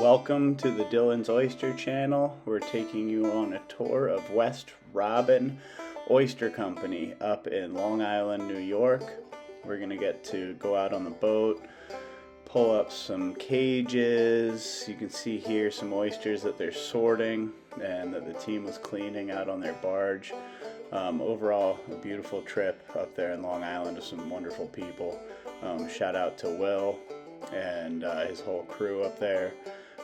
Welcome to the Dylan's Oyster channel. We're taking you on a tour of West Robin Oyster Company up in Long Island, New York. We're gonna get to go out on the boat, pull up some cages. You can see here some oysters that they're sorting and that the team was cleaning out on their barge. Overall, a beautiful trip up there in Long Island with some wonderful people. Shout out to Will and his whole crew up there.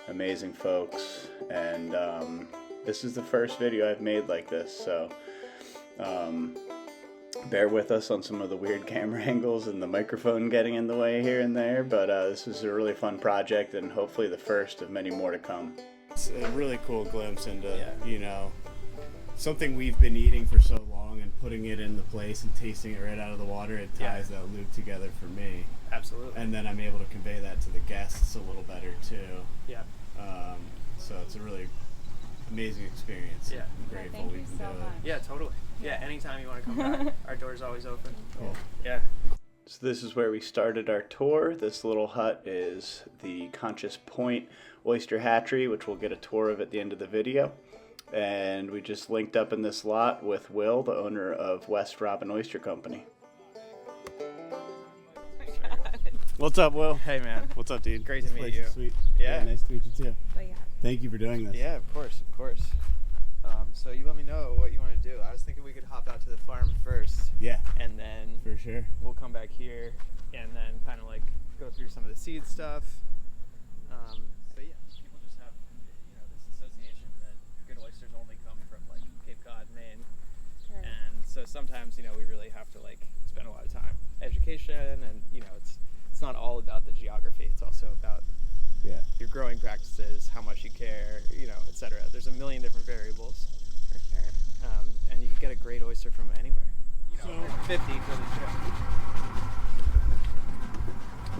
Amazing folks, and this is the first video I've made like this, so bear with us on some of the weird camera angles and the microphone getting in the way here and there, but this is a really fun project and hopefully the first of many more to come. It's a really cool glimpse into, you know, something we've been eating for so long and putting it in the place and tasting it right out of the water. It ties that loop together for me. Absolutely. And then I'm able to convey that to the guests a little better too. Yeah. So it's a really amazing experience. Yeah. I'm grateful we can do it. Yeah, totally. Yeah, anytime you want to come back, our door's always open. Cool. Yeah. So this is where we started our tour. This little hut is the Conscious Point Oyster Hatchery, which we'll get a tour of at the end of the video. And we just linked up in this lot with Will, the owner of West Robin Oyster Company. What's up, Will? Hey, man. What's up, dude? Great to meet Place you. is sweet. Yeah. Nice to meet you too. Thank you for doing this. Yeah, of course, of course. So you let me know what you want to do. I was thinking we could hop out to the farm first. Yeah. And then For sure. we'll come back here and then kind of like go through some of the seed stuff. But yeah, people just have, you know, this association that good oysters only come from like Cape Cod, Maine. Sure. And so sometimes, you know, we really have to like spend a lot of time education, and you know, it's not all about the geography. It's also about your growing practices, how much you care, you know, etc. There's a million different variables. For sure. And you can get a great oyster from anywhere. You know, So- 50 for the trip.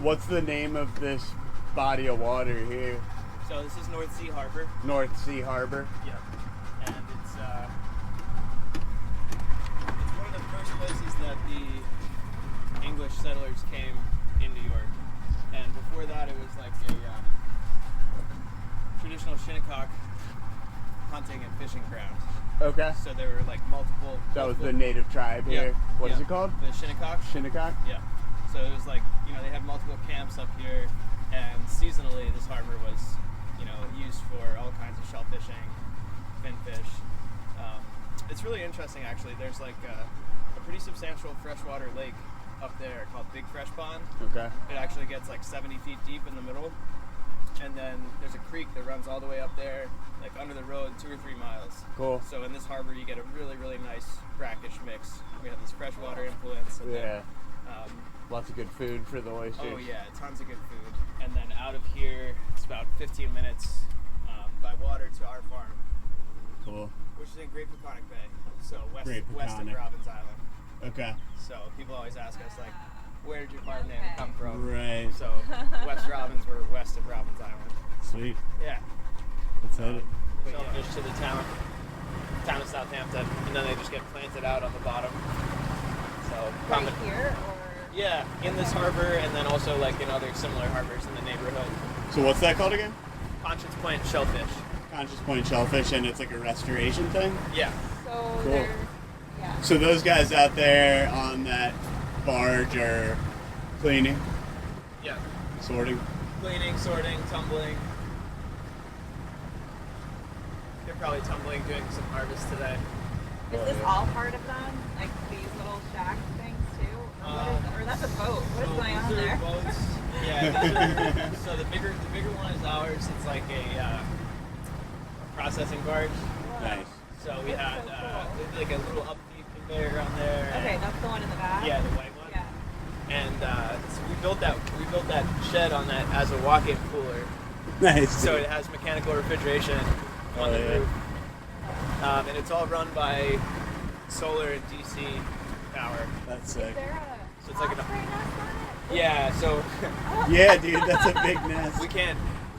What's the name of this body of water here? So this is North Sea Harbor. North Sea Harbor. Yep. And it's one of the first places that the English settlers came in New York. And before that, it was like a traditional Shinnecock hunting and fishing ground. Okay. So there were like multiple. That was the native tribe here. What is it called? The Shinnecock. Shinnecock? Yeah. So it was like, you know, they had multiple camps up here, and seasonally this harbor was, you know, used for all kinds of shell fishing, finfish. It's really interesting actually. There's like a pretty substantial freshwater lake up there called Big Fresh Pond. Okay. It actually gets like 70 feet deep in the middle. And then there's a creek that runs all the way up there, like under the road, 2 or 3 miles. Cool. So in this harbor, you get a really, really nice brackish mix. We have this freshwater influence. And Yeah. Then, Lots of good food for the oysters. oh yeah, tons of good food. And then out of here, it's about 15 minutes by water to our farm, Cool. which is in Great Peconic Bay, so west of Peconic. Robbins Island. Okay. So people always ask us like, where did your farm name come from? Right. So West Robbins, we're west of Robbins Island. Sweet. Yeah. Let's hit it. Shellfish to the town of Southampton, and then they just get planted out on the bottom. So Right here, or yeah, in this harbor, and then also like in other similar harbors in the neighborhood. So what's that called again? Conscience Point shellfish. Conscious Point shellfish, and it's like a restoration thing? Yeah. so Cool. they're So those guys out there on that barge are cleaning, Yeah. sorting? Cleaning, sorting, tumbling. They're probably tumbling, doing some harvest today. Is this all part of them? Like these little shack things too? Or that's a boat. What is going on these are there? boats. Yeah. So the bigger one is ours. It's like a processing barge. Nice. So we That's had so cool. like a little upkeep conveyor on there. Okay, that's the one in the back? Yeah, the white one. Yeah. And so we built that shed on that as a walk-in cooler. Nice. So it has mechanical refrigeration on the roof. And it's all run by solar and DC power. That's Is sick. there a So it's like an- osprey nest on it? Yeah, so Yeah, dude, that's a big nest. we can't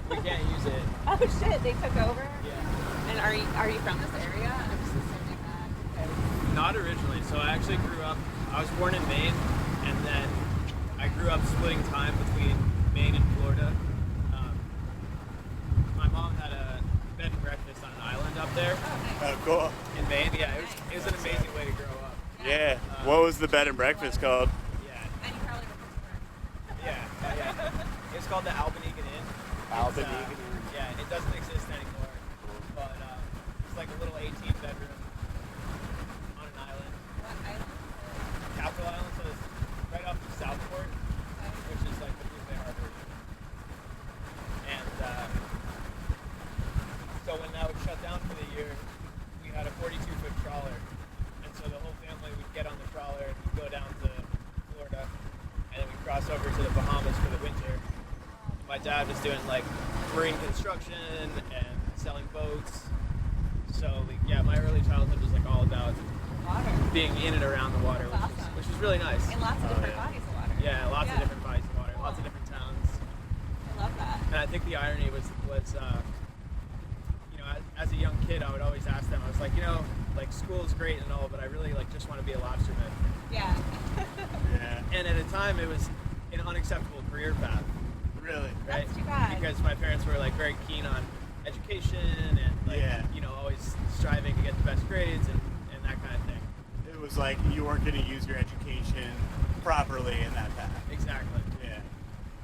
use it. Oh shit, they took over? Yeah. And are you from this area? I'm just assuming that. Okay. Not originally. So I actually grew up, I was born in Maine, and then I grew up splitting time between Maine and Florida. there Oh, cool. in Maine. Yeah, it was an amazing way to grow up. Yeah. What was the bed and breakfast called? Yeah, And you probably were yeah. It's called the Albanigan Inn. Albanigan Inn. Yeah, it doesn't exist anymore, but it's like a little 18-bedroom on an island. What island? Capital Island, so it's right off of Southport, which is like the Blue Bay Harbor. And so when that would shut down for the year, we had a 42-foot trawler. And so the whole family would get on the trawler and we'd go down to Florida. And then we'd cross over to the Bahamas for the winter. My dad was doing like marine construction and selling boats. So yeah, my early childhood was like all about Water. being in and around the water, That's awesome. which was really nice. In lots of different bodies of water. Yeah, lots Yeah. of different bodies of water, Cool. lots of different towns. I love that. And I think the irony was as a young kid, I would always ask them, I was like, like school's great and all, but I really like just want to be a lobsterman. Yeah. Yeah. And at a time, it was an unacceptable career path, Really? right? That's too bad. Because my parents were like very keen on education and like, always striving to get the best grades and that kind of thing. It was like you weren't going to use your education properly in that path. Exactly. Yeah.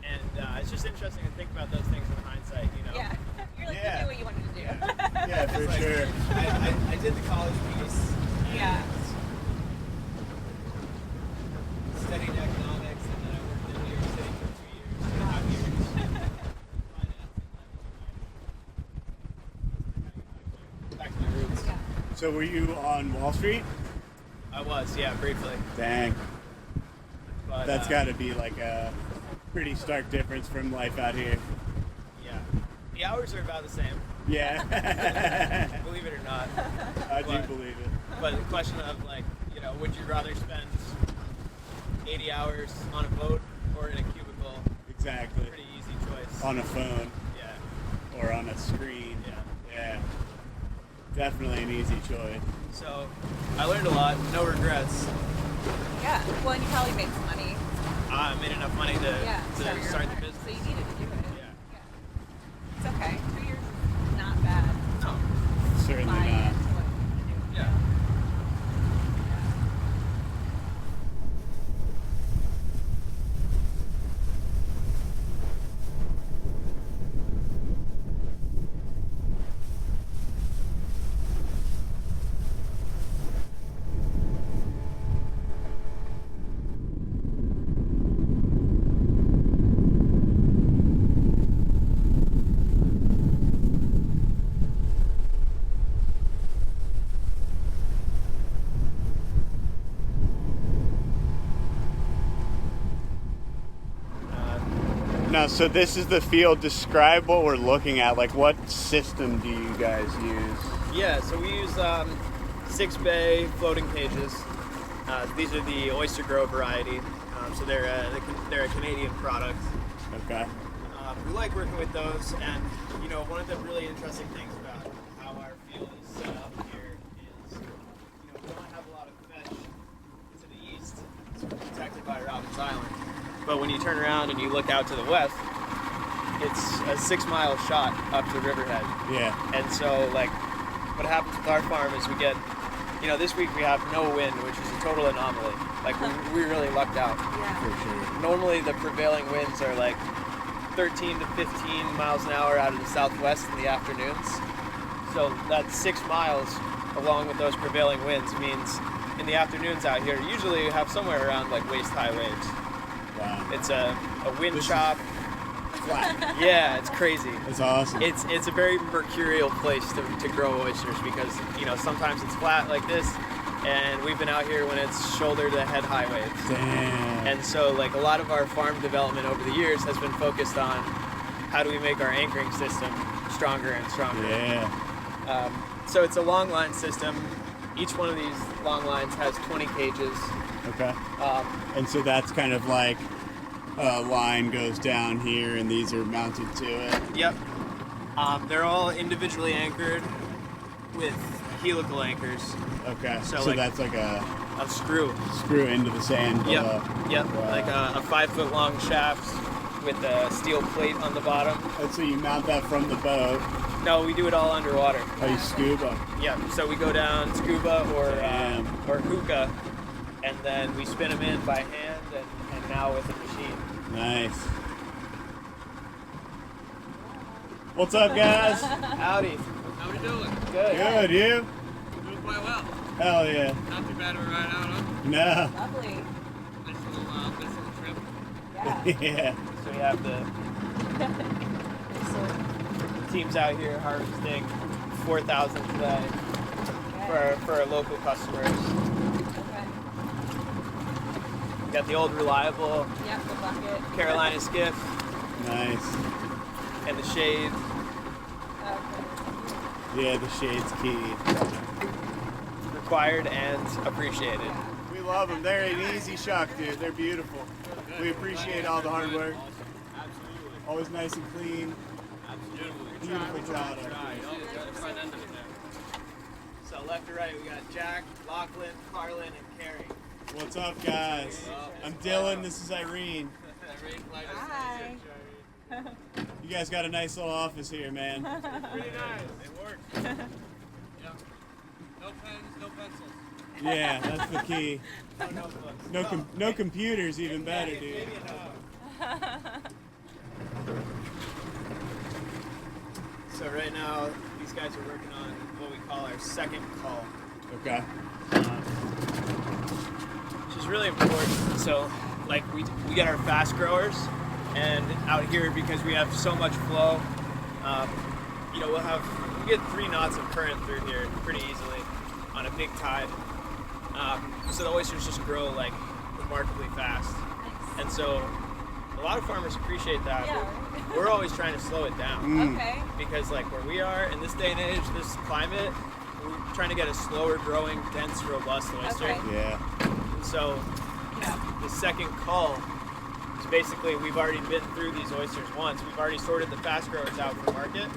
And it's just interesting to think about those things in hindsight, Yeah. You're like, Yeah. you knew what you wanted to do. Yeah, for sure. I did the college piece. Yeah. Studied economics, and then I worked in New York City for 2 years, 2.5 years. Back to my roots. Yeah. So were you on Wall Street? I was, yeah, briefly. Dang. But, That's got to be like a pretty stark difference from life out here. Yeah. The hours are about the same, Yeah. believe it or not. I do But- believe it. But the question of like, would you rather spend 80 hours on a boat or in a cubicle? Exactly. Pretty easy choice. On a phone Yeah. or on a screen. Yeah. Yeah. Definitely an easy choice. So I learned a lot. No regrets. Yeah. Well, and you probably made some money. I made enough money to your start own the work. business. So you needed to do it. Yeah. It's okay. 2 years is not bad. No. Certainly Buy not. into what you do. Yeah. Now, so this is the field. Describe what we're looking at. Like, what system do you guys use? Yeah, so we use 6-bay floating cages. These are the Oyster Grow variety. So they're a Canadian product. Okay. We like working with those, and one of the really interesting things about how our field is set up here is, we don't have a lot of fish to the east. It's protected by Robbins Island. But when you turn around and you look out to the west, it's a 6-mile shot up to Riverhead. Yeah. And so, like, what happens with our farm is we get, this week we have no wind, which is a total anomaly. Like, we really lucked out. Yeah. For sure. Normally the prevailing winds are like 13 to 15 miles an hour out of the southwest in the afternoons. So that 6 miles along with those prevailing winds means in the afternoons out here, usually you have somewhere around like waist-high waves. Wow. It's a wind This is chop. flat. Yeah, it's crazy. That's awesome. It's a very mercurial place to grow oysters because, sometimes it's flat like this, and we've been out here when it's shoulder to head high waves. Damn. And so, like, a lot of our farm development over the years has been focused on how do we make our anchoring system stronger and stronger. Yeah. So it's a long line system. Each one of these long lines has 20 cages. Okay. And so that's kind of like a line goes down here and these are mounted to it. Yep. They're all individually anchored with helical anchors. Okay. So, So like- that's like a A screw. screw into the sand below. Yep. Wow. Like a 5-foot long shaft with a steel plate on the bottom. And so you mount that from the boat. No, we do it all underwater. Oh, you scuba. Yeah, so we go down scuba Damn. or hookah, and then we spin them in by hand and now with a machine. Nice. What's up, guys? Howdy. How we doing? Good. Good, you? Doing quite well. Hell yeah. Not too bad of a ride out, huh? No. Lovely. Nice little trip. Yeah. Yeah. So we have the teams out here harvesting 4,000 today for our local customers. Okay. We got the old reliable Yep, the bucket. Carolina skiff Nice. and the shade. Okay. Yeah, the shade's key. Required and appreciated. We love them. They're an easy shock, dude. They're beautiful. We appreciate all the hard work. Absolutely. Always nice and clean. Beautiful product. So left to right, we got Jack, Lachlan, Carlin, and Carrie. What's up, guys? I'm Dylan. This is Irene. Hi. You guys got a nice little office here, man. Pretty nice. It works. Yeah. No pens, no pencils. Yeah, that's the key. No notebooks. No computers, even better, dude. Maybe a note. So right now, these guys are working on what we call our second call, Okay. which is really important. So, like we get our fast growers, and out here because we have so much flow, you know, we get 3 knots of current through here pretty easily on a big tide. So the oysters just grow like remarkably fast, and so a lot of farmers appreciate that. Yeah. But we're always trying to slow it down. Okay. Because like where we are in this day and age, this climate, we're trying to get a slower growing, dense, robust oyster. Okay. Yeah. And so the second cull is basically, we've already been through these oysters once. We've already sorted the fast growers out for market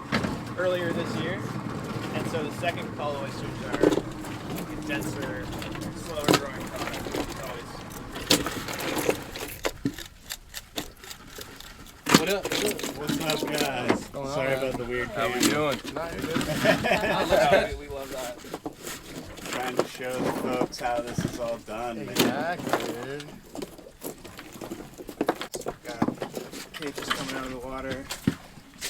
earlier this year. And so the second cull oysters are denser, slower growing product. It's always What up? What's up, guys? Sorry about the weird How we camera. doing? we love that. Trying to show the folks how this is all done, man. Exactly, dude. Got cages coming out of the water.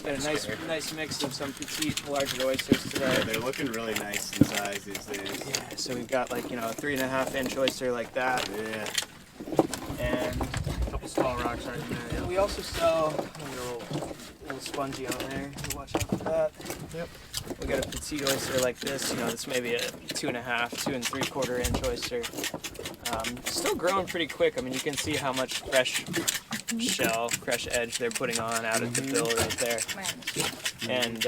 Got a nice mix of some petite, larger oysters Yeah, today. they're looking really nice in size these days. Yeah, so we've got like, you know, a 3.5-inch oyster like that, Yeah. and A couple small rocks right in there. we also sell a little spongy on there. Watch out for that. Yep. We got a petite oyster like this. You know, this may be a 2.5, 2 3/4-inch oyster. Still growing pretty quick. I mean, you can see how much fresh shell, fresh edge they're putting on out of the bill right there. And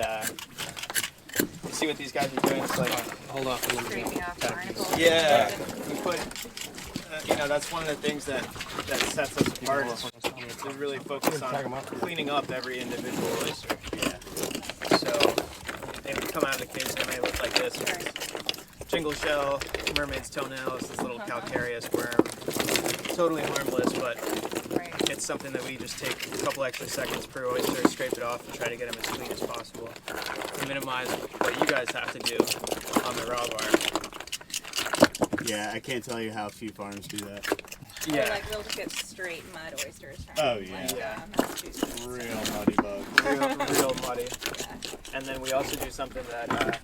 you see what these guys are doing? It's like, Hold on. Scraping off barnacles. yeah, we put. You know, that's one of the things that sets us apart is to really focus on cleaning up every individual oyster. Yeah. So they come out of the case, they may look like this. Jingle shell, mermaid's toenails, this little calcareous worm. Totally harmless, but Right. it's something that we just take a couple extra seconds per oyster, scrape it off, and try to get them as clean as possible to minimize what you guys have to do on the raw bar. Yeah, I can't tell you how few farms do that. Or like we'll just get straight mud oysters from Oh, yeah. Massachusetts. Real muddy bug. Real muddy. And then we also do something that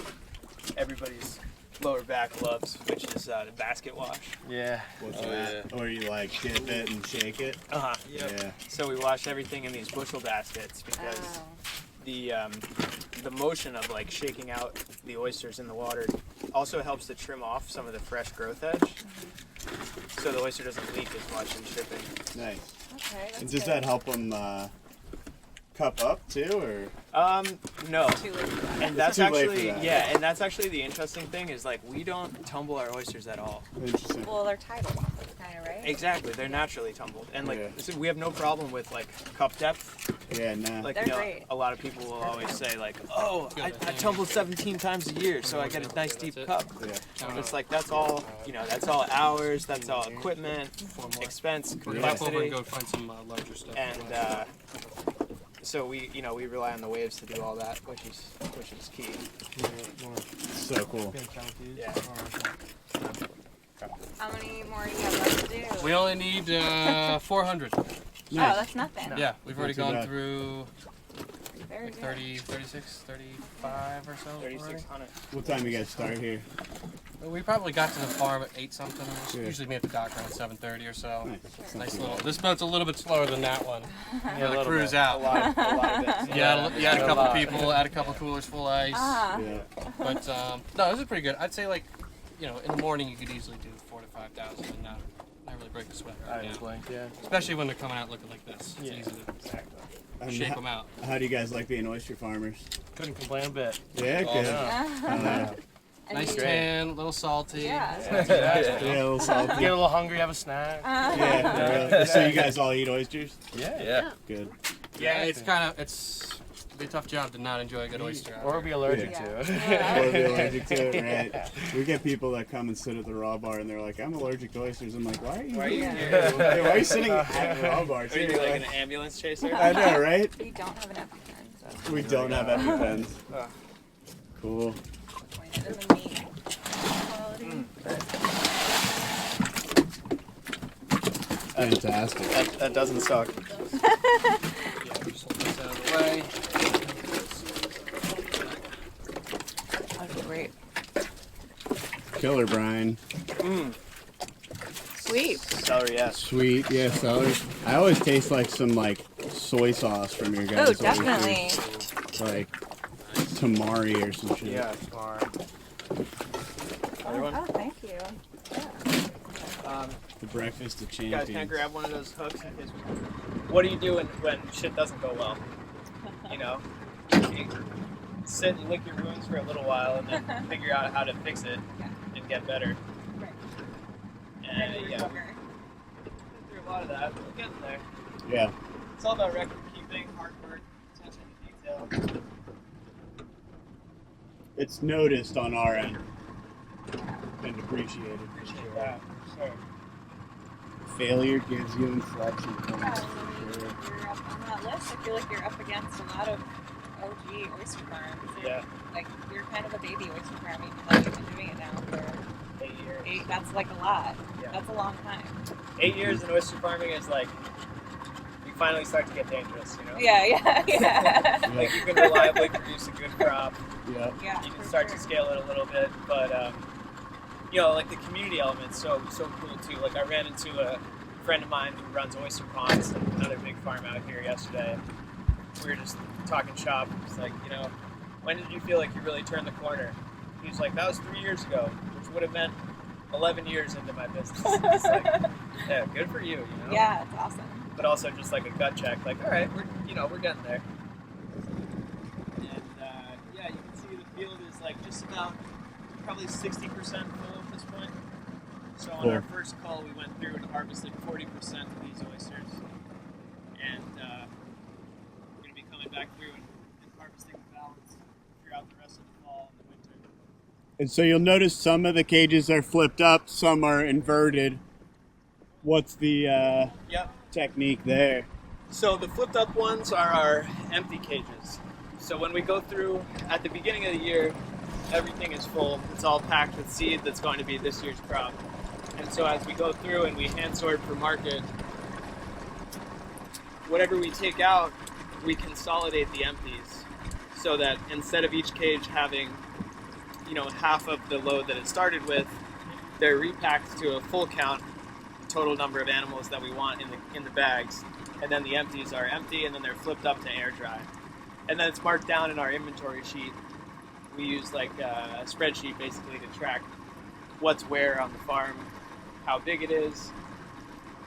everybody's lower back loves, which is the basket wash. Yeah. What's that? Or you like dip it and shake it? Uh-huh. Yeah. So we wash everything in these bushel baskets because Oh. the motion of like shaking out the oysters in the water also helps to trim off some of the fresh growth edge, so the oyster doesn't leak as much in shipping. Nice. Okay, that's And does good. that help them cup up too, or? No. Too late for that. And that's too late for actually that. and that's actually the interesting thing is like we don't tumble our oysters at all. Interesting. Well, they're tidal. kind of, right? Exactly, they're naturally tumbled, and like Yeah. so we have no problem with like cup depth. Yeah, nah. Like They're great. a lot of people will always say like, "Oh, I tumble 17 times a year, so I get a nice deep cup." Yeah. It's like that's all that's all hours, that's all equipment, expense, complexity, Go find some larger stuff. and so we rely on the waves to do all that, which is key. So cool. Yeah. How many more do you have left to do? We only need 400. Oh, that's nothing. Yeah, we've already Not too gone bad. through Very like good. 30, 36, 35 or so. already. 3,600. What time you guys start here? We probably got to the farm at 8 something. Yeah. Usually meet at the dock around 7:30 or so. Nice. Nice little. This boat's a little bit slower than that one. Yeah, the cruise out. A lot of it. Yeah, you had a couple people, had a couple coolers full ice. Ah. Yeah. But no, this is pretty good. I'd say like, in the morning you could easily do 4,000 to 5,000 and not really break the sweat right now. Yeah. Especially when they're coming out looking like this. It's Yeah. easy to And shake them out. How do you guys like being oyster farmers? Couldn't complain a bit. Yeah, Oh, good. yeah. And Nice you- tan, a little salty. Yeah. Yeah, a little salty. Get a little hungry, have a snack. Yeah, really. So you guys all eat oysters? Yeah. Good. Yeah, it's it'd be a tough job to not enjoy a good oyster. out Or there. be allergic Yeah. to. Or be allergic to it, right? We get people that come and sit at the raw bar and they're like, I'm allergic to oysters. I'm like, why are you here? here? Why are you sitting at the raw bar? Are you like an ambulance chaser? I know, right? We don't have an EpiPen, so We don't have EpiPens. Ugh. Cool. disappointed in the meat quality. Fantastic. That doesn't suck. Just hold this out of the way. That's great. Killer, Brian. Sweet. Celery, yes. Sweet, yeah, celery. I always taste like some soy sauce from your guys' Oh, oysters. definitely. Like tamari or some shit. Yeah, smart. Oh, thank you. The breakfast of You guys champions. can't grab one of those hooks. What do you do when shit doesn't go well? You sit and lick your wounds for a little while and then figure out how to fix it and get better. Right. And yeah, we've been through a lot of that. We're getting there. Yeah. It's all about record keeping, hard work, attention to detail. It's noticed on our end and appreciated. Appreciate that. Sure. Failure gives you inflection Yeah, points. when you're up on that list, I feel like you're up against a lot of OG oyster farms. Yeah. Like, you're kind of a baby oyster farm, even though you've been doing it now for 8 years. 8. That's like a lot. Yeah. That's a long time. 8 years in oyster farming is like, you finally start to get dangerous, Yeah. Like you can reliably produce a good crop. Yeah. Yeah, You can for start sure. to scale it a little bit, but like the community element's so cool too. Like I ran into a friend of mine who runs oyster ponds, another big farm out here yesterday. We were just talking shop. It's like, when did you feel like you really turned the corner? He was like, that was 3 years ago, which would have meant 11 years into my business. It's like, yeah, good for you, Yeah, it's awesome. But also just like a gut check, like, all right, we're getting there. And yeah, you can see the field is like just about probably 60% full at this point. So on our first call, we went through and harvested 40% of these oysters, and we're going to be coming back through and harvesting the balance throughout the rest of the fall and the winter. And so you'll notice some of the cages are flipped up, some are inverted. What's the Yep. technique there? So the flipped up ones are our empty cages. So when we go through at the beginning of the year, everything is full. It's all packed with seed that's going to be this year's crop. And so as we go through and we hand sort for market, whatever we take out, we consolidate the empties so that instead of each cage having, half of the load that it started with, they're repacked to a full count total number of animals that we want in the bags. And then the empties are empty, and then they're flipped up to air dry. And then it's marked down in our inventory sheet. We use like a spreadsheet basically to track what's where on the farm, how big it is.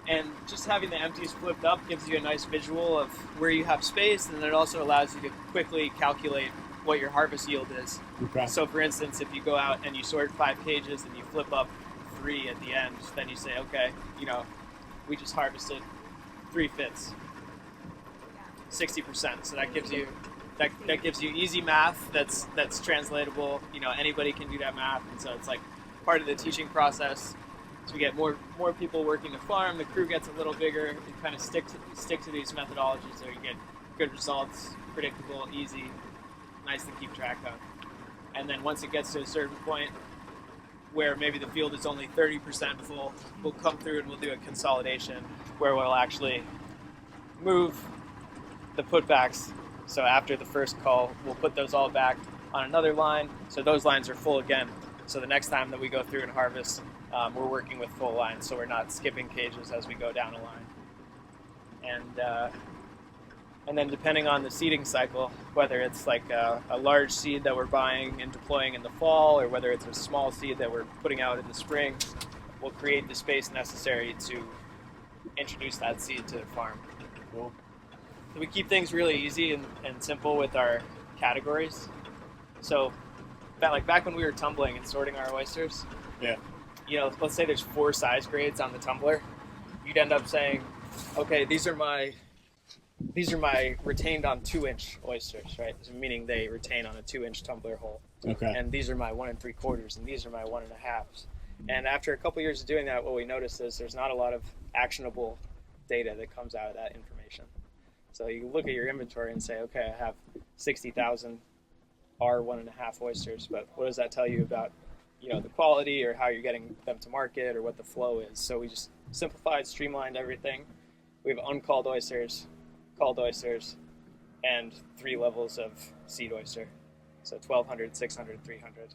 And just having the empties flipped up gives you a nice visual of where you have space, and then it also allows you to quickly calculate what your harvest yield is. Okay. So for instance, if you go out and you sort 5 cages and you flip up 3 at the end, then you say, okay, we just harvested 3 fits, 60%. So that gives you easy math that's translatable. Anybody can do that math, and so it's like part of the teaching process. So we get more people working the farm. The crew gets a little bigger. And kind of stick to these methodologies, so you get good results, predictable, easy, nice to keep track of. And then once it gets to a certain point where maybe the field is only 30% full, we'll come through and we'll do a consolidation where we'll actually move the putbacks. So after the first call, we'll put those all back on another line. So those lines are full again. So the next time that we go through and harvest, we're working with full lines. So we're not skipping cages as we go down a line. And then depending on the seeding cycle, whether it's like a large seed that we're buying and deploying in the fall, or whether it's a small seed that we're putting out in the spring, we'll create the space necessary to introduce that seed to the farm. Cool. We keep things really easy and simple with our categories. So back when we were tumbling and sorting our oysters, Yeah. Let's say there's 4 size grades on the tumbler, you'd end up saying, okay, these are my retained on 2-inch oysters, right? So meaning they retain on a 2-inch tumbler hole. Okay. And these are my 1 3/4, and these are my 1 1/2. And after a couple years of doing that, what we noticed is there's not a lot of actionable data that comes out of that information. So you look at your inventory and say, okay, I have 60,000 R 1 1/2 oysters, but what does that tell you about, the quality or how you're getting them to market or what the flow is? So we just simplified, streamlined everything. We have uncalled oysters, called oysters, and 3 levels of seed oyster. So 1,200, 600, 300.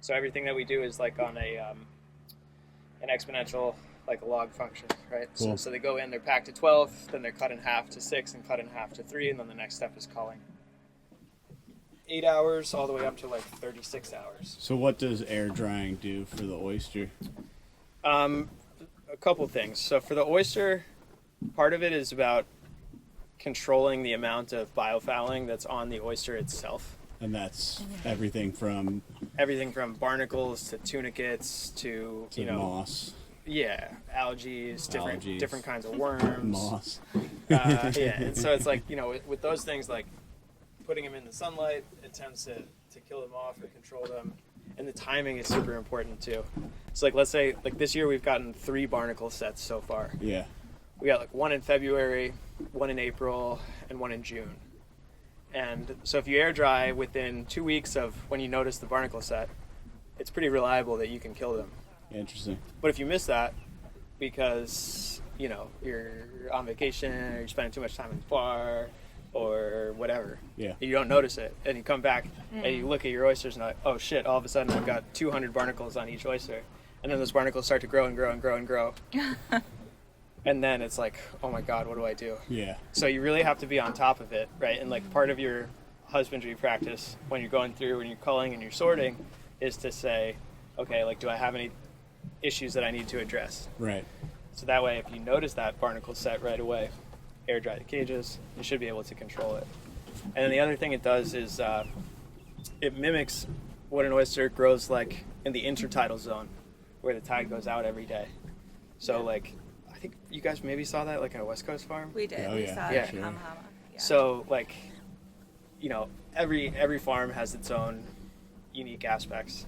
So everything that we do is like on an exponential, like a log function, right? Cool. So they go in, they're packed to 12, then they're cut in half to 6 and cut in half to 3, and then the next step is culling. 8 hours all the way up to like 36 hours. So what does air drying do for the oyster? A couple things. So for the oyster, part of it is about controlling the amount of biofouling that's on the oyster itself. And that's everything from Barnacles to tunicates to moss. Yeah, algae, different kinds of worms. Moss. Yeah, and so it's like, with those things, like putting them in the sunlight, it tends to kill them off or control them. And the timing is super important too. So like, let's say like this year we've gotten 3 barnacle sets so far. Yeah. We got like 1 in February, 1 in April, and 1 in June. And so if you air dry within 2 weeks of when you notice the barnacle set, it's pretty reliable that you can kill them. Interesting. But if you miss that because, you're on vacation or you're spending too much time in the bar or whatever, yeah, you don't notice it, and you come back and you look at your oysters and like, oh shit, all of a sudden I've got 200 barnacles on each oyster. And then those barnacles start to grow and grow and grow and grow. And then it's like, oh my God, what do I do? Yeah. So you really have to be on top of it, right? And like part of your husbandry practice when you're going through and you're culling and you're sorting is to say, okay, like, do I have any issues that I need to address? Right. So that way, if you notice that barnacle set right away, air dry the cages, you should be able to control it. And then the other thing it does is it mimics what an oyster grows like in the intertidal zone, where the tide goes out every day. So like, I think you guys maybe saw that like at a West Coast farm. We did. Oh, We yeah. saw Yeah. it in Sure. Hamahama. Yeah. So like, every farm has its own unique aspects.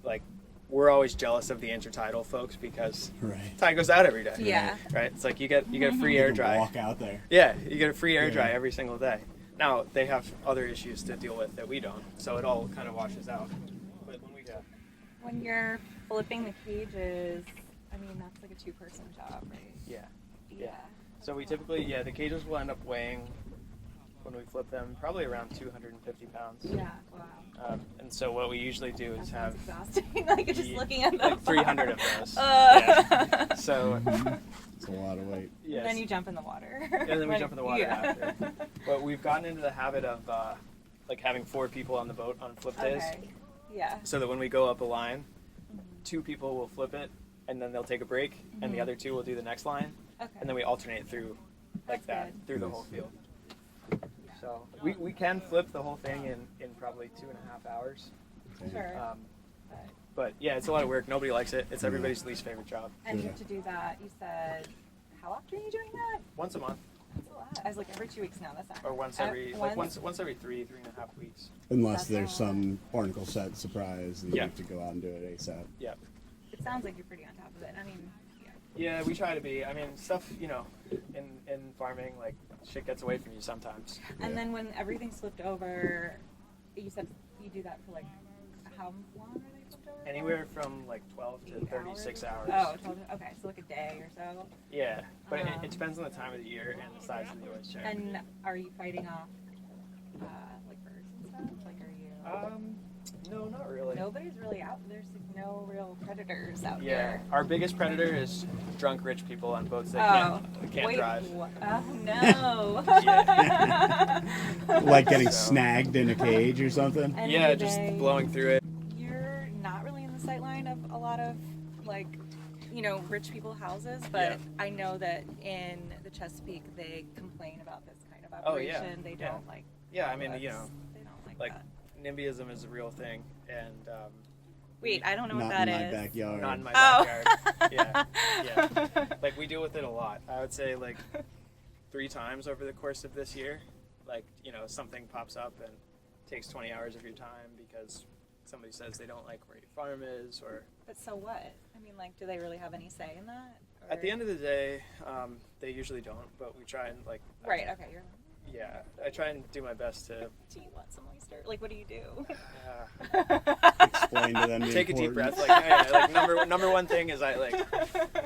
Like, we're always jealous of the intertidal folks because Right. tide goes out every day. Yeah. Right. It's like you get a free air You can dry. walk out there. Yeah, you get a free air Yeah. dry every single day. Now they have other issues to deal with that we don't, so it all kind of washes out. But When you're flipping the cages, I mean, that's like a 2-person job, right? yeah. Yeah. So we typically, the cages will end up weighing when we flip them probably around 250 pounds. Yeah. Wow. And so what we usually do That is sounds have exhausting. Like just looking at them. like 300 of those. Yeah. So It's a lot of weight. yes. And then you jump in the water. And then we jump in the water Yeah. after. But we've gotten into the habit of like having 4 people on the boat on flip days, Okay. Yeah. so that when we go up a line, 2 people will flip it, and then they'll take a break, and the other 2 will do the next line, Okay. and then we alternate through like That's that good. through the whole field. So we can flip the whole thing in probably 2.5 hours. Sure. But yeah, it's a lot of work. Nobody likes it. It's everybody's least favorite job. And you have to do that. You said, how often are you doing that? Once a month, That's a lot. I was like every 2 weeks now. That's not. or once every once every 3.5 weeks. Unless That's there's all. some barnacle set surprise, and you Yeah. have to go out and do it ASAP. Yeah. It sounds like you're pretty on top of it. I mean, yeah. Yeah, we try to be. I mean, stuff, you know, in farming, like, shit gets away from you sometimes. And then when everything's flipped over, you said you do that for like how long are they flipped over? Anywhere from like 12 to 36 hours. Oh, 12, okay, so like a day or so. Yeah, but Um, it depends on the time of the year and the size of the oyster. And are you fighting off like birds and stuff? Like, are you? No, not really. Nobody's really out. There's like no real predators out Yeah, here. our biggest predator is drunk rich people on boats that can't wait, drive. Oh no. Like getting So- snagged in a cage or something. And Yeah, do just they- blowing through it. You're not really in the sight line of a lot of like, you know, rich people houses, but Yeah. I know that in the Chesapeake they complain about this kind of Oh, yeah. operation. They Yeah. don't like. Yeah, I mean, you know, boats. They don't like like that. NIMBYism is a real thing, and Wait, I don't know Not what that in my is. backyard. not in my Oh. backyard. Yeah. Like, we deal with it a lot. I would say like 3 times over the course of this year. Like, you know, something pops up and takes 20 hours of your time because somebody says they don't like where your farm is, or But so what? I mean, like, do they really have any say in that? at the Or- end of the day, they usually don't, but we try and like, Right. Okay. You're. yeah, I try and do my best to Do you want some oyster? Like, what do you do? Explain to them the take a deep importance. breath. Like, yeah, like number one thing is I like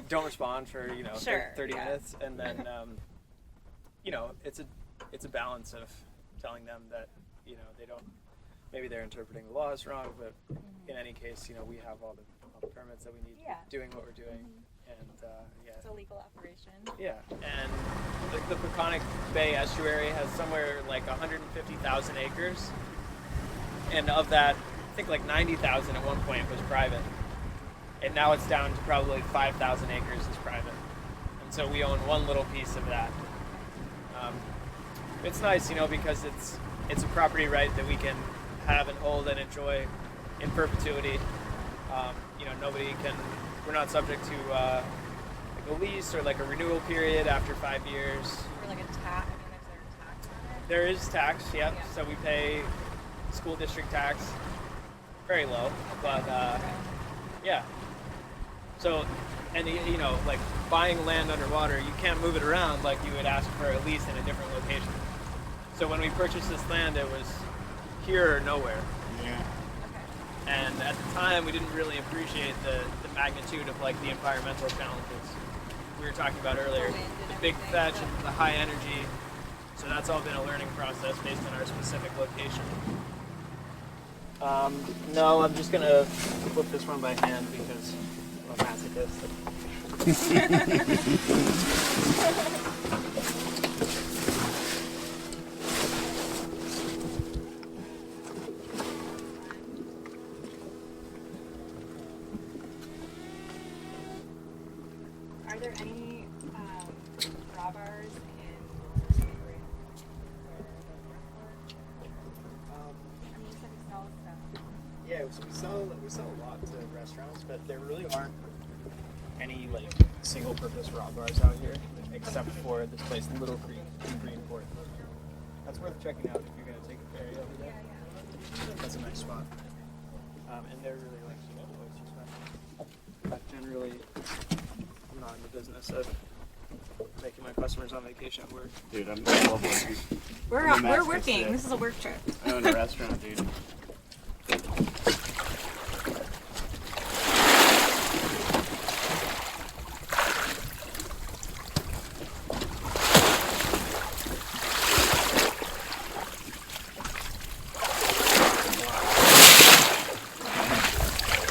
don't respond for, you know, Sure, 30 yeah. minutes, and then you know, it's a balance of telling them that, you know, they don't, maybe they're interpreting the laws wrong, but in any case, you know, we have all the permits that we need Yeah. doing what we're doing, and yeah. It's a legal operation. Yeah, and the Peconic Bay estuary has somewhere like 150,000 acres, and of that, I think like 90,000 at one point was private, and now it's down to probably 5,000 acres is private, and so we own one little piece of that. It's nice, you know, because it's a property right that we can have and hold and enjoy in perpetuity. You know, we're not subject to like a lease or like a renewal period after 5 years. Or like a tax. I mean, is there a tax on it? There is tax, yep. Yeah. So we pay school district tax, very low, but yeah. So, and you know, like buying land underwater, you can't move it around like you would ask for a lease in a different location. So when we purchased this land, it was here or nowhere. Yeah. Okay. And at the time, we didn't really appreciate the magnitude of like the environmental challenges we were talking about earlier. The wind and The big everything, fetch so- and the high energy. So that's all been a learning process based on our specific location. No, I'm just gonna flip this one by hand because I'm a masochist. Are there any raw bars in Irene where I mean, you said you sell stuff. Yeah, so we sell a lot to restaurants, but there really aren't any like single-purpose raw bars out here, except for this place, Little Creek in Greenport. That's worth checking out if you're gonna take a ferry over there. That's a nice spot. And they're really like oyster special. But generally, I'm not in the business of making my customers on vacation work. Dude, I love working. We're I'm a we're masochist working. today. This is a work trip. I own a restaurant, dude.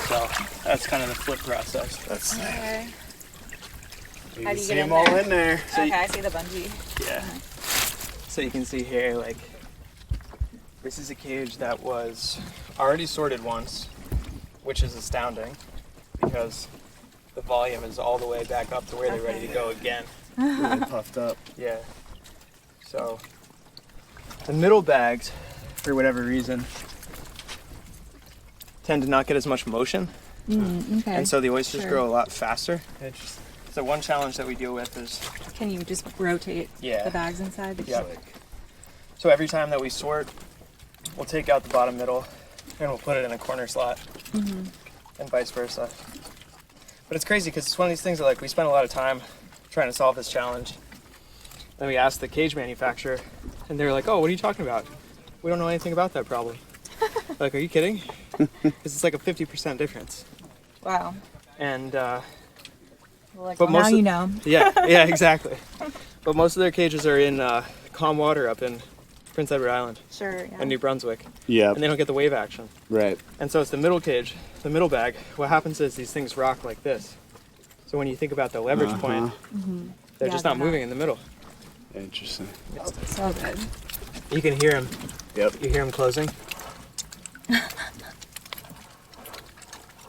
So that's kind of the flip process. That's Okay. you How can do you see get in them all there? in there. So Okay, I see the bungee. Yeah. So you can see here, like, this is a cage that was already sorted once, which is astounding because the volume is all the way back up to where they're ready to go again. Really puffed up. Yeah. So the middle bags, for whatever reason, tend to not get as much motion. Okay. And so the oysters Sure. grow a lot faster. So one challenge that we deal with is, Can you just rotate Yeah. the bags inside? yeah. So every time that we sort, we'll take out the bottom middle and we'll put it in a corner slot, and vice versa. But it's crazy because it's one of these things that like we spend a lot of time trying to solve this challenge. Then we asked the cage manufacturer, and they were like, "Oh, what are you talking about? We don't know anything about that problem." Like, are you kidding? Because it's like a 50% difference. Wow. And Well, like, But now most of- you know. yeah, exactly. But most of their cages are in calm water up in Prince Edward Island Sure. Yeah. and New Brunswick, Yeah. and they don't get the wave action. Right. And so it's the middle cage, the middle bag. What happens is these things rock like this. So when you think about the leverage point, they're Yeah, just they're not moving in the middle. Interesting. So good. You can hear them. Yep. You hear them closing.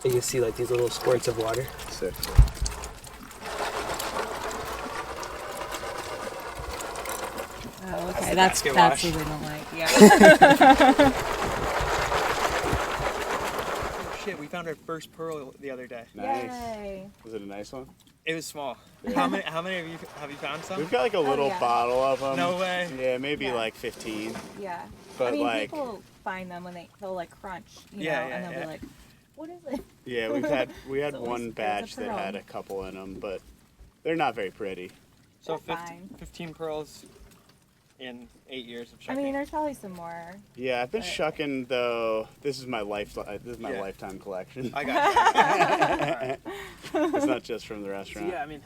You can see like these little squirts of water. Sick. Oh, okay. That's the That's basket what we don't like. Yeah. Oh shit! We found our first pearl the other day. Nice. Yay. Was it a nice one? It was small. How many have you found some? We've got like a little yeah. bottle of them. No way. Yeah, maybe Yeah. like 15. Yeah. But I mean, like, people find them when they'll like crunch, you Yeah, know, yeah, and they'll yeah. be like, "What is it?" yeah, we had So one it's a batch that pearl. had a couple in them, but they're not very pretty. So They're fine. 15 pearls in 8 years of I shucking. mean, there's probably some more. Yeah, I've been But- shucking though. This is my Yeah. lifetime collection. I got you. It's not just from the So restaurant. yeah, I mean,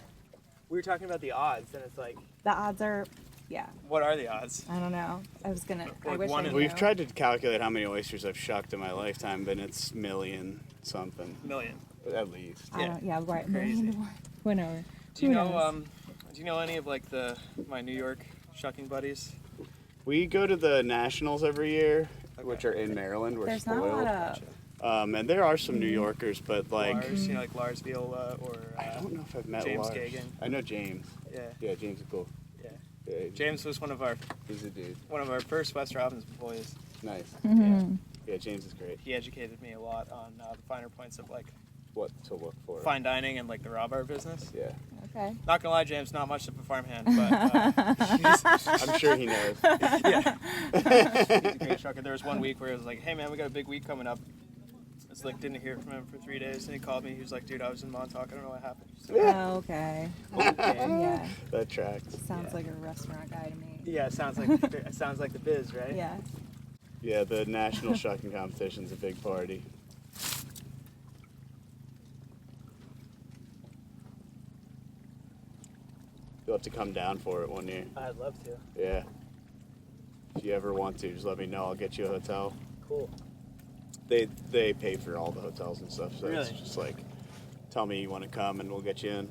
we were talking about the odds, and it's like, The odds are, yeah. what are the odds? I don't know. I was gonna. I Like wish one I in- knew. We've tried to calculate how many oysters I've shucked in my lifetime, but it's million something Million. at least. I don't. Yeah. Right. Crazy. Million to one. Whatever. Do you Who know? knows? Do you know any of like my New York shucking buddies? We go to the Nationals every year, Okay. which are in Maryland. We're There's not a spoiled. lot of. And there are some New Yorkers, but like Lars, you know, like Lars Viola or I don't know if I've met James Lars. Gagan. I know James. Yeah, Yeah, James is cool. yeah. Yeah, James was one of our he's a dude. first West Robins employees. Nice. Mhm. Yeah, James is great. He educated me a lot on the finer points of like What to look for? fine dining and like the raw bar business. Yeah, Okay. Not gonna lie, James, not much of a farmhand, but I'm sure he knows. yeah, he's a great shucker. There was one week where it was like, hey man, we got a big week coming up. It's like didn't hear from him for 3 days, and he called me. He was like, dude, I was in Montauk. I don't know what happened. So, Oh, okay. okay. Yeah. That tracks. Sounds Yeah. like a restaurant guy to me. Yeah, it sounds like the biz, right? Yeah. Yeah, the national shucking competition's a big party. You'll have to come down for it one year. I'd love to. Yeah. If you ever want to, just let me know. I'll get you a hotel. Cool. They pay for all the hotels and stuff, so it's Really? just like, tell me you want to come and we'll get you in.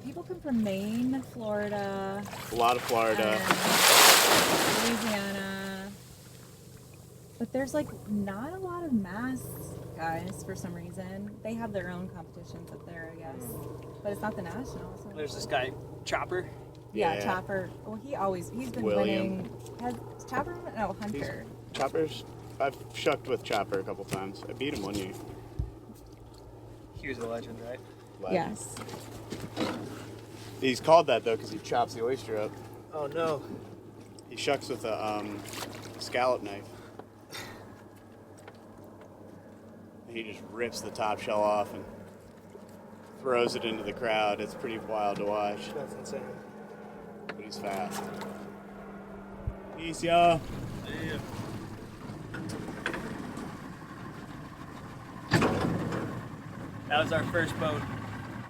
People come from Maine, Florida, A lot of Florida. Louisiana, but there's like not a lot of Mass guys for some reason. They have their own competitions up there, I guess, but it's not the nationals. So. There's this guy, Chopper. Yeah, Yeah. Chopper. Well, he's been William. winning. Has Chopper? No, Hunter. Chopper's, I've shucked with Chopper a couple times. I beat him one year. He was a legend, right? Legend. Yes. He's called that though because he chops the oyster up. Oh no. He shucks with a scallop knife. He just rips the top shell off and throws it into the crowd. It's pretty wild to watch, That's insane. but he's fast. Peace, y'all. That was our first boat.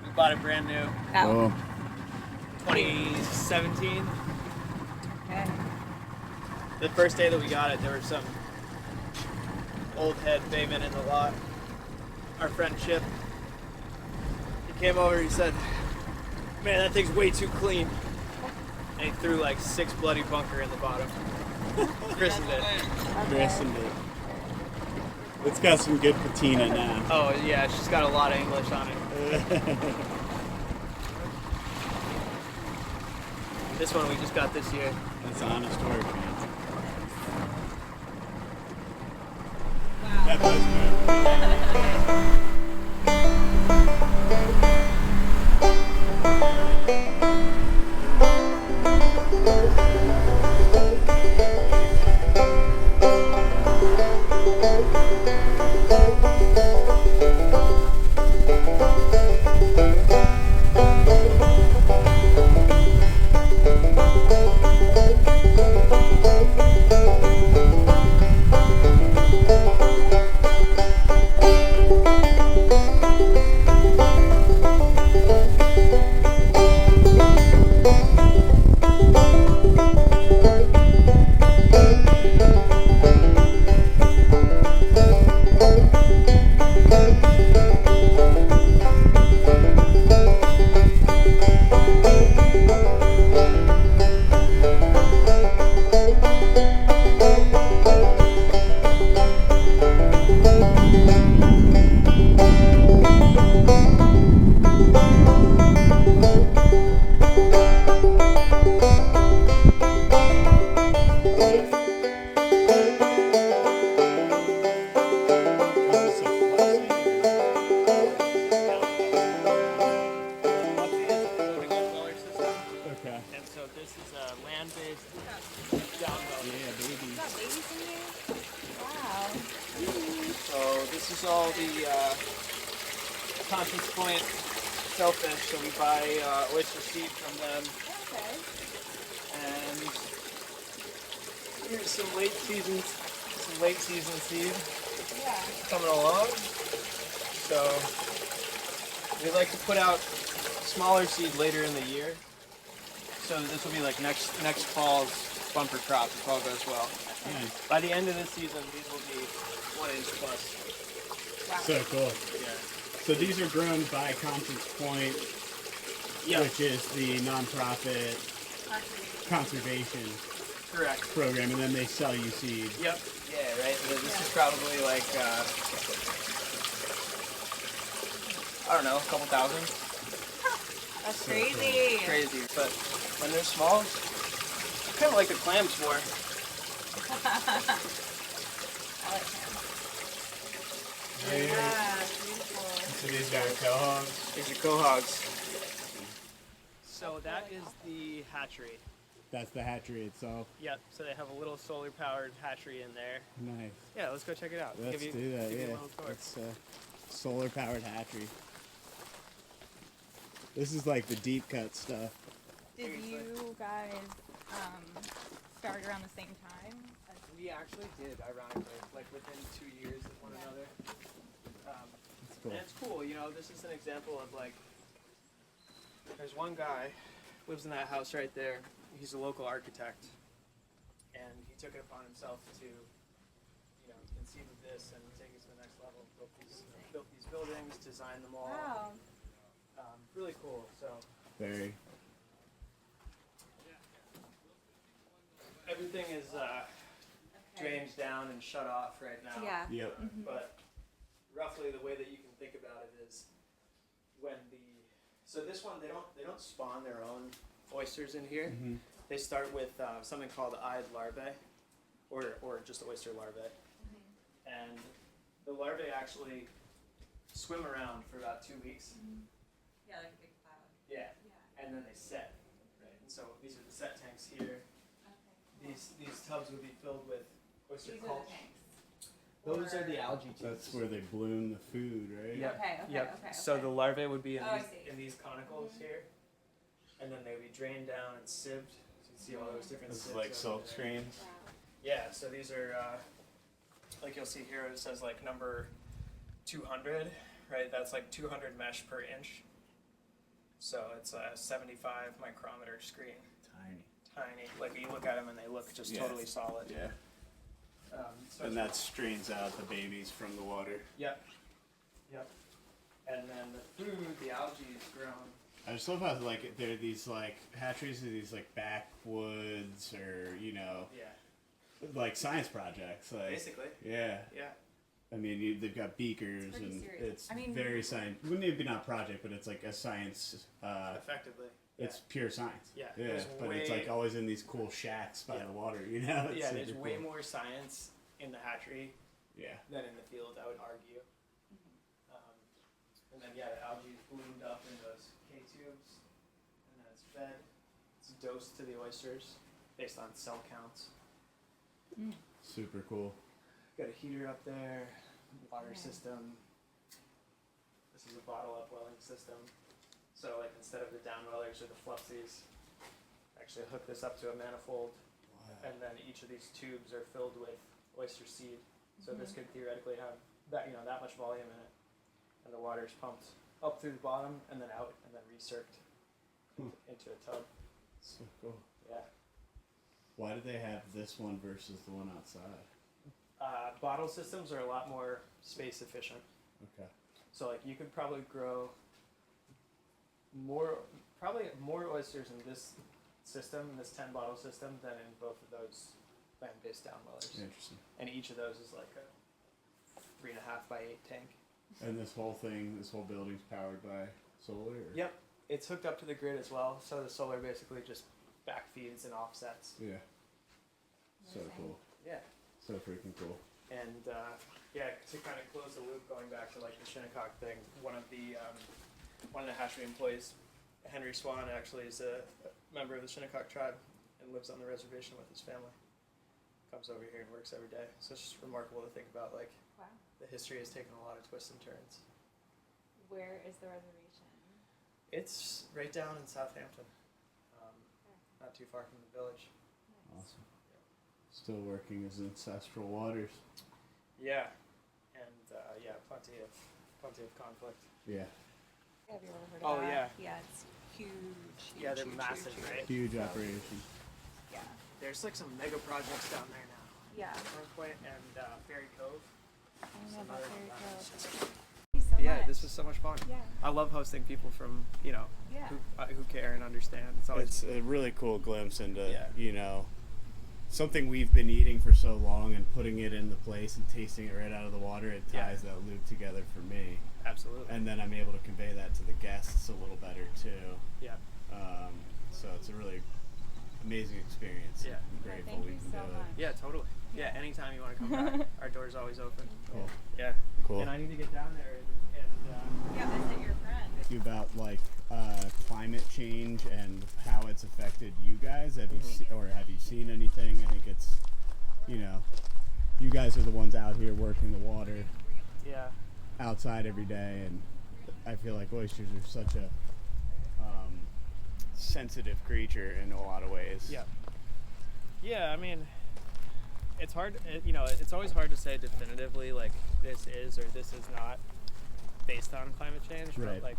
We bought it brand new, Oh. 2017. Okay. The first day that we got it, there was some old head bayman in the lot. Our friend Chip. He came over, he said, man, that thing's way too clean. And he threw like 6 bloody bunker in the bottom. Christened it. Christened it. It's got some good patina now. Oh yeah, she's got a lot of English on it. This one we just got this year. That's honest work, man. That does move. Okay. And so this is a land-based downwell. Yeah, baby. Got babies in here? Wow. So this is all the Conscience Point shellfish. So we buy oyster seed from them, Okay. and here's some late season seed Yeah. coming along. So we like to put out smaller seed later in the year. So this will be like next fall's bumper crop if all goes well. Nice. By the end of the season, these will be 1 inch plus. So cool. Yeah. So these are grown by Conscience Point, Yeah. which is the nonprofit conservation Correct. program, and then they sell you seed. Yep. Yeah. Right. And this is probably like I don't know, a couple thousand. That's crazy. Crazy, but when they're small, kind of like the clams more. I like him. Yeah. Yeah, beautiful. So these are cohogs. These are quahogs. So that is the hatchery. That's the hatchery itself. Yep. So they have a little solar powered hatchery in there. Nice. Yeah. Let's go check it out. Let's do that. give you a Yeah. little tour. It's solar powered hatchery. This is like the deep cut stuff. Did you guys start around the same time? We actually did, ironically, like within 2 years of one another. It's cool. And it's cool, you know, this is an example of like, there's one guy, lives in that house right there. He's a local architect. And he took it upon himself to, you know, conceive of this and take it to the next level. Built these buildings, designed them all. Wow. Really cool, so. Very. Everything is drained down and shut off right now. Yeah. Yep. But roughly the way that you can think about it is when so this one they don't spawn their own oysters in here. Mm-hmm. They start with something called eyed larvae, or just oyster larvae, and the larvae actually swim around for about 2 weeks. Yeah, like a big cloud. Yeah, and then they set. Right, and so these are the set tanks here. These tubs would be filled with oyster These are culture. the tanks. Those are the algae tubes. That's where they bloom the food, right? Yep. Okay, okay, Yep. okay, So okay. the larvae would be in, Oh, I these, see. in these conicals here, and then they would be drained down and sieved. So you can see all those different This is sieves like over silk there. screens. Yeah, so these are, like you'll see here, it says like number 200, right? That's like 200 mesh per inch. So it's a 75 micrometer screen. Tiny. Like you look at them and they look just Yeah. totally solid. Yeah. So And that strains out the babies from the water. Yep. And then the food, the algae is grown. I just love how like there are these like hatcheries are these like backwoods or Yeah. like science projects like Basically. yeah. Yeah. I mean they've got beakers pretty and serious. it's I mean- very science. Wouldn't even be not a project, but it's like a science. Effectively. It's pure science. Yeah, Yeah. there's But it's way- like always in these cool shacks by Yeah. the water. You know. It's Yeah, super there's way cool. more science in the hatchery than in the field, I would argue. And then the algae is bloomed up in those K tubes, and then it's fed. It's dosed to the oysters based on cell counts. Super cool. Got a heater up there, water system. This is a bottle upwelling system. So like instead of the downwellers or the flupsies, actually hook this up to a manifold, and then each of these tubes are filled with oyster seed. So this could theoretically have that much volume in it, and the water is pumped up through the bottom and then out and then recirced into a tub. So cool. Yeah. Why do they have this one versus the one outside? Bottle systems are a lot more space efficient. Okay. So like you could probably grow more oysters in this system, this 10 bottle system, than in both of those land-based downwellers. Interesting. And each of those is like a 3.5 by 8 tank. And this whole building's powered by solar? Or? Yep. It's hooked up to the grid as well, so the solar basically just backfeeds and offsets. Yeah. So cool. Yeah. So freaking cool. And to kind of close the loop, going back to like the Shinnecock thing, one of the hatchery employees, Henry Swan, actually is a member of the Shinnecock tribe and lives on the reservation with his family. Comes over here and works every day. So it's just remarkable to think about, like, the history has taken a lot of twists and turns. Where is the reservation? It's right down in Southampton, not too far from the village. Nice. Awesome. Still working as ancestral waters. Yeah, and plenty of conflict. Yeah. Have you ever heard Oh, of that? yeah. Yeah, it's huge. Yeah, they're massive, right? Huge operation. Yeah. There's like some mega projects down there now. Yeah. North Point and Ferry Cove. I don't know Some about other Fairy ones. Cove. Thank you so Yeah, much. this was so much fun. Yeah. I love hosting people from Yeah. who care and understand. It's always It's a really cool glimpse into, Yeah. something we've been eating for so long and putting it in the place and tasting it right out of the water. It Yeah. ties that loop together for me. absolutely. And then I'm able to convey that to the guests a little better too. Yeah. So it's a really amazing experience. Yeah. I'm grateful Thank we you can so do much. Yeah, totally. Yeah, anytime you want to come back, our door's always open. it. Cool. Yeah. Cool. And I need to get down there Yeah, visit your friend. You about like climate change and how it's affected you guys. Have you seen anything? I think it's, you guys are the ones out here working the water yeah. outside every day, and I feel like oysters are such a sensitive creature in a lot of ways. Yeah. Yeah, I mean, it's hard, it's always hard to say definitively, like, this is or this is not based on climate change. Right. But, like,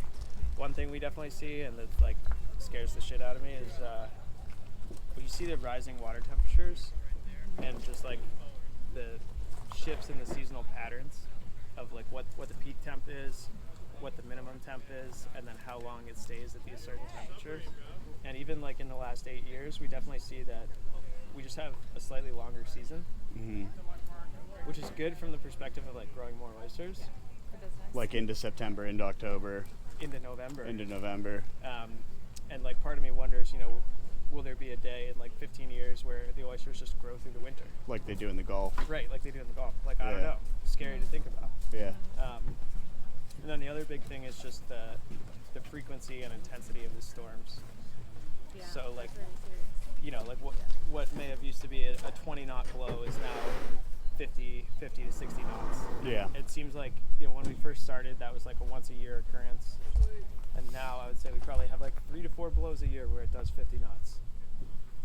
one thing we definitely see, and that, like, scares the shit out of me is when you see the rising water temperatures and just, like, the shifts in the seasonal patterns of, like, what the peak temp is, what the minimum temp is, and then how long it stays at these certain temperatures. And even like in the last 8 years, we definitely see that we just have a slightly longer season, which is good from the perspective of like growing more oysters. Like into September, into October, into November. And like part of me wonders, will there be a day in like 15 years where the oysters just grow through the winter? like they do in the Gulf. Right, like they do in the Gulf. Like, I don't know. Scary to think about. Yeah. And then the other big thing is just the frequency and intensity of the storms. Yeah. So like, Very serious. like what may have used to be a 20 knot blow is now 50 to 60 knots. Yeah. It seems like, when we first started, that was like a once a year occurrence. And now I would say we probably have like 3 to 4 blows a year where it does 50 knots.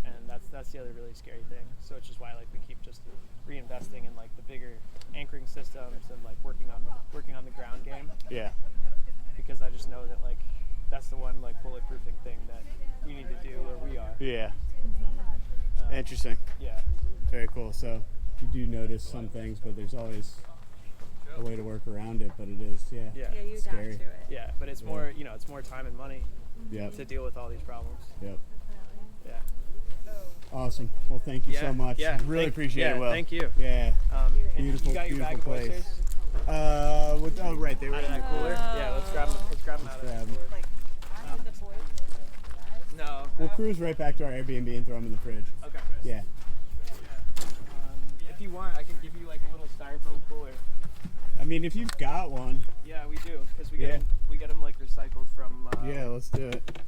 And that's the other really scary thing. So it's just why like we keep just reinvesting in like the bigger anchoring systems and like working on the ground game. Yeah. Because I just know that like that's the one like bulletproofing thing that we need to do where we are. Yeah. Interesting. Yeah. Very cool. So you do notice some things, but there's always a way to work around it. But it is, Yeah. Yeah, you adapt Scary. to it. Yeah, but it's more, it's more time and money Yep. to deal with all these problems. Yep. Yeah. Awesome. Well, thank you so much. Yeah. Really appreciate it, Will. Thank you. Yeah. Beautiful, You got your bag beautiful of place. oysters? Right, they were Out of in the that cooler? Yeah, let's grab them out of that grab 'em. cooler. Like, after the boys, guys. No. We'll cruise right back to our Airbnb and throw them in the fridge. Okay. Yeah. If you want, I can give you like like a little styrofoam cooler. I mean, if you've got one. Yeah, we do, because we get them like recycled from. Yeah, let's do it.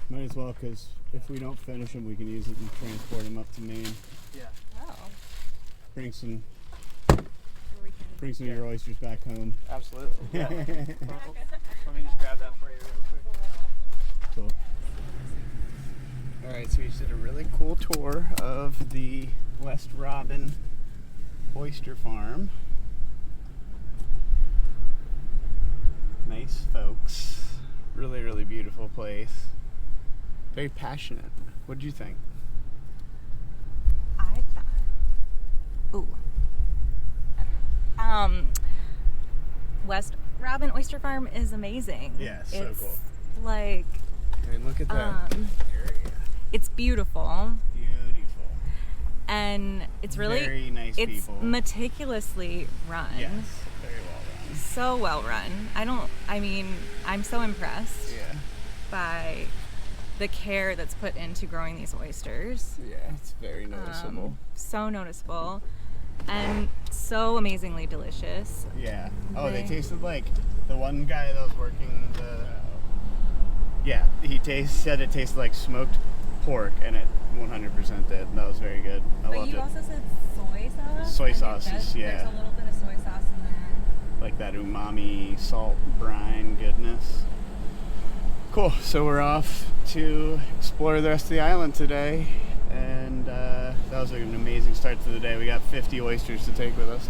Might as well, because if we don't finish them, we can use it and transport them up to Maine. Yeah. Oh. Bring some We can. of your oysters back home. Absolutely. Yeah. Let me just grab that for you real quick. Cool. Alright, so we just did a really cool tour of the West Robin Oyster Farm. Nice folks. Really, really beautiful place. Very passionate. What did you think? I thought. Ooh. West Robin Oyster Farm is amazing. Yeah, so it's cool. Like, I mean, look at that area. it's beautiful. Beautiful. And it's really Very nice it's people. meticulously run. Yes, very well run. So well run. I'm so impressed Yeah. by the care that's put into growing these oysters. Yeah, it's very noticeable. So noticeable and so amazingly delicious. Yeah. Oh, they They- tasted like the one guy that was working the. Yeah, he said it tasted like smoked pork, and it 100% did. That was very good. I But loved you it. also said soy sauce. Soy and it sauces, does- yeah. There's a little bit of soy sauce in there. Like that umami salt brine goodness. Cool. So we're off to explore the rest of the island today, and that was like an amazing start to the day. We got 50 oysters to take with us.